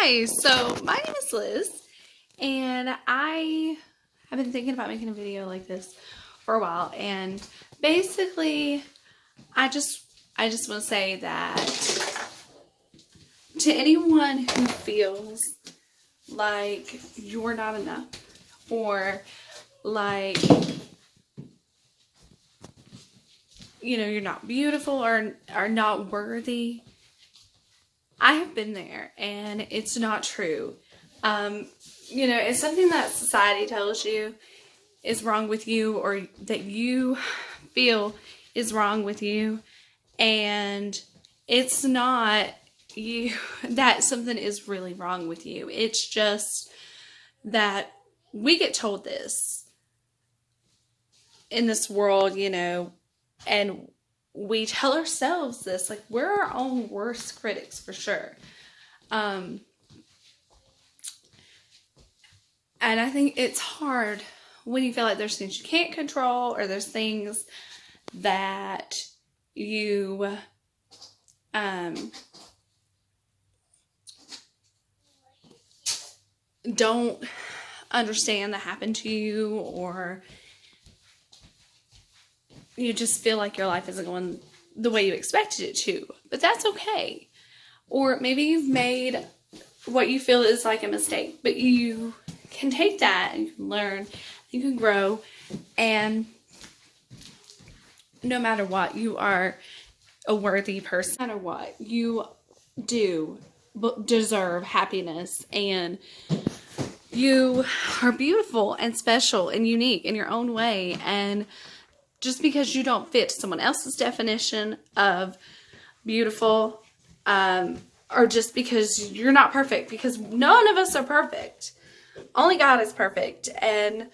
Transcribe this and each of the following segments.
Hi, so my name is Liz, and I have been thinking about making a video like this for a while, and basically I just want to say that to anyone who feels like you're not enough, or like, you know, you're not beautiful or are not worthy, I have been there, and it's not true. You know, it's something that society tells you is wrong with you, or that you feel is wrong with you, and it's not you that something is really wrong with you. It's just that we get told this in this world, you know, and we tell ourselves this, like, we're our own worst critics for sure. And I think it's hard when you feel like there's things you can't control, or there's things that you don't understand that happened to you, or you just feel like your life isn't going the way you expected it to. But that's okay. Or maybe you've made what you feel is like a mistake, but you can take that and you can learn, you can grow, and no matter what, you are a worthy person. No matter what, you do deserve happiness, and you are beautiful and special and unique in your own way. And just because you don't fit someone else's definition of beautiful, or just because you're not perfect, because none of us are perfect. Only God is perfect. And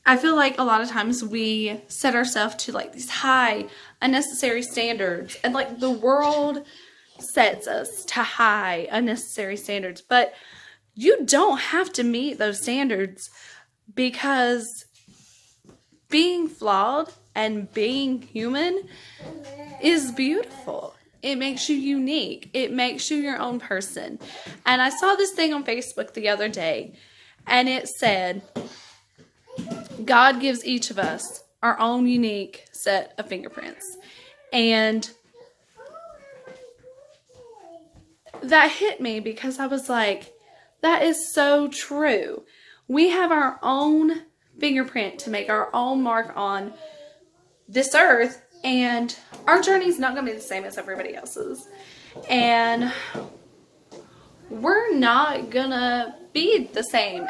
I feel like a lot of times we set ourselves to like these high, unnecessary standards, and like the world sets us to high, unnecessary standards. But you don't have to meet those standards, because being flawed and being human is beautiful. It makes you unique. It makes you your own person. And I saw this thing on Facebook the other day, and it said, God gives each of us our own unique set of fingerprints. And that hit me, because I was like, that is so true. We have our own fingerprint to make our own mark on this earth, and our journey is not going to be the same as everybody else's. And we're not going to be the same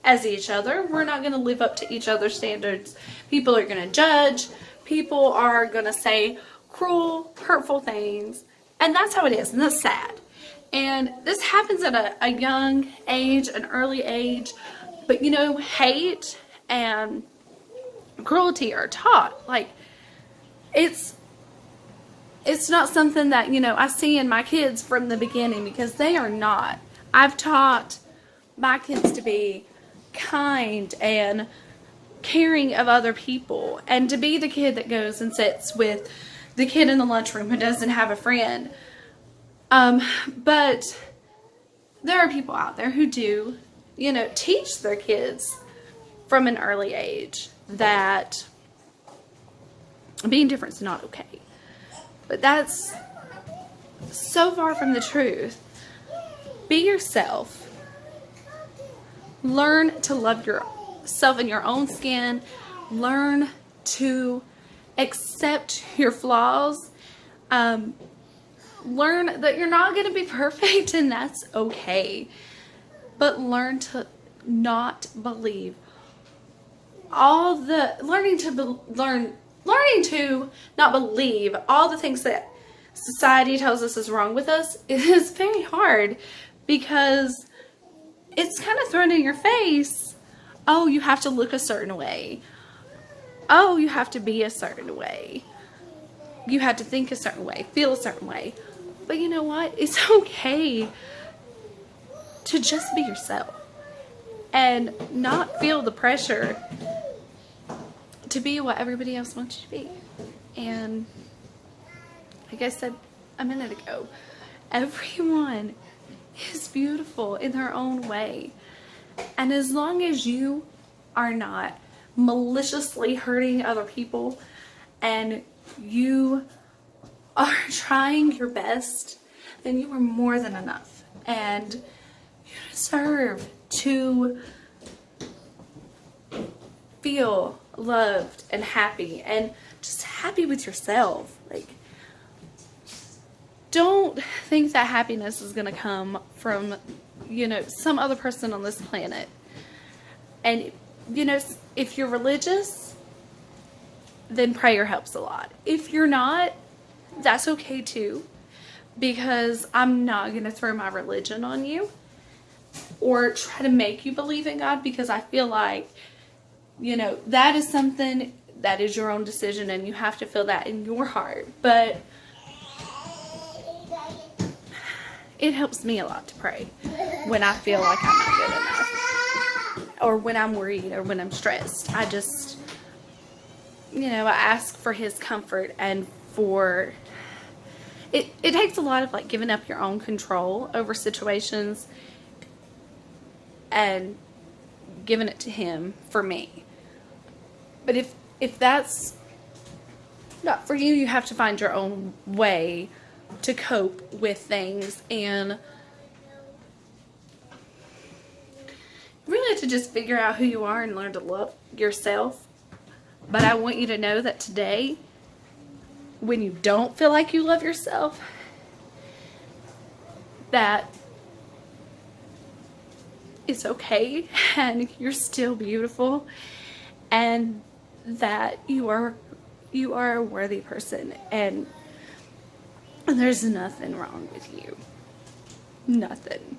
as each other. We're not going to live up to each other's standards. People are going to judge. People are going to say cruel, hurtful things. And that's how it is. And that's sad. And this happens at a young age, an early age. But, you know, hate and cruelty are taught. Like, it's not something that, you know, I see in my kids from the beginning, because they are not. I've taught my kids to be kind and caring of other people, and to be the kid that goes and sits with the kid in the lunchroom who doesn't have a friend. But there are people out there who do, you know, teach their kids from an early age that being different is not okay. But that's so far from the truth. Be yourself. Learn to love yourself in your own skin. Learn to accept your flaws. Learn that you're not going to be perfect, and that's okay. But learn to not believe learning to not believe all the things that society tells us is wrong with us is very hard, because it's kind of thrown in your face. Oh, you have to look a certain way. Oh, you have to be a certain way. You have to think a certain way, feel a certain way. But you know what? It's okay to just be yourself and not feel the pressure to be what everybody else wants you to be. And like I said a minute ago, Everyone is beautiful in their own way. And as long as you are not maliciously hurting other people and you are trying your best, then you are more than enough. And you deserve to feel loved and happy and just happy with yourself. Like, don't think that happiness is going to come from, some other person on this planet. And, if you're religious, then prayer helps a lot. If you're not, that's okay too, because I'm not going to throw my religion on you or try to make you believe in God, because I feel like, that is something that is your own decision and you have to feel that in your heart. But it helps me a lot to pray when I feel like I'm not good enough, or when I'm worried, or when I'm stressed. I just, I ask for His comfort, and for it takes a lot of like giving up your own control over situations and giving it to Him for me. But if that's not for you, you have to find your own way to cope with things, and really to just figure out who you are and learn to love yourself. But I want you to know that today, when you don't feel like you love yourself, that it's okay and you're still beautiful, and that you are a worthy person, and there's nothing wrong with you. Nothing.